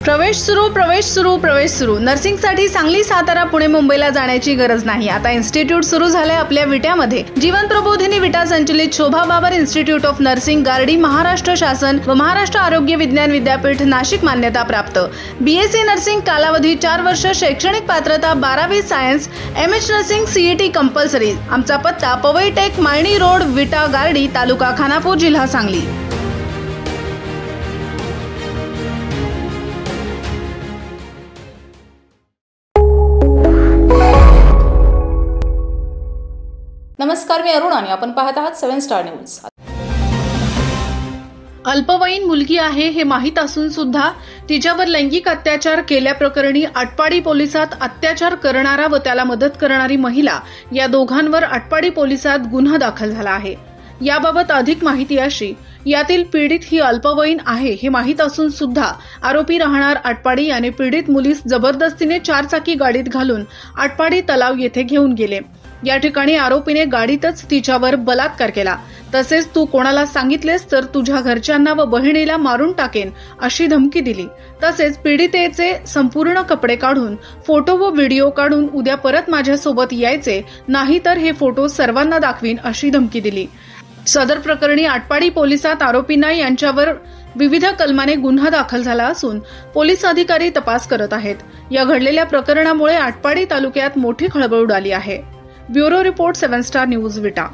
प्रवेश सुरू नर्सिंगसाठी सांगली, सातारा, पुणे, मुंबईला जाण्याची गरज नाही। आता इन्स्टिट्यूट सुरू झाले आपल्या विट्यामध्ये। जीवन प्रबोधिनी विटा संचलित Shobha Babar institute of nursing, Gardi, Maharashtra शासन व महाराष्ट्र आरोग्य विज्ञान विद्यापीठ, नाशिक मान्यता प्राप्त। BSc नर्सिंग, कालावधी 4 वर्ष, शैक्षणिक पात्रता 12वी science, MH nursing, CET compulsory. आमचा पत्ता पवई टेक, माळणी रोड, विटा, गारडी, तालुका खानापूर, जिल्हा सांगली। नमस्कार, मी अरुण आणि आपण पाहत आहात 7 स्टार न्यूज। अल्पवयीन मुलगी आहे हे माहीत असून सुद्धा तिच्यावर लैंगिक अत्याचार केल्याप्रकरणी आटपाडी पोलिसात अत्याचार करणारा व त्याला मदत करणारी महिला या दोघांवर आटपाडी पोलिसात गुन्हा दाखल झाला आहे। याबाबत अधिक माहिती अशी, यातील पीडित ही अल्पवयीन आहे हे माहीत असून सुद्धा आरोपी राहणार आटपाडी याने पीडित मुलीस जबरदस्तीने 4 चाकी गाडीत घालून आटपाडी तलाव येथे घेऊन गेले। या ठिकाणी आरोपीने गाडीतच तिच्यावर बलात्कार केला। तसेच तू कोणाला सांगितलेस तर तुझ्या घरच्यांना व बहिणीला मारून टाकेन अशी धमकी दिली। तसेच पीडितेचे संपूर्ण कपडे काढून फोटो व व्हिडिओ काढून उद्या परत माझ्यासोबत यायचे, नाहीतर हे फोटो सर्वांना दाखवीन अशी धमकी दिली। सदर प्रकरणी आटपाडी पोलिसात आरोपींना यांच्यावर विविध कलमाने गुन्हा दाखल झाला असून पोलीस अधिकारी तपास करत आहेत। या घडलेल्या प्रकरणामुळे आटपाडी तालुक्यात मोठी खळबळ उडाली आहे। ब्युरो रिपोर्ट 7 स्टार न्यूज, विटा।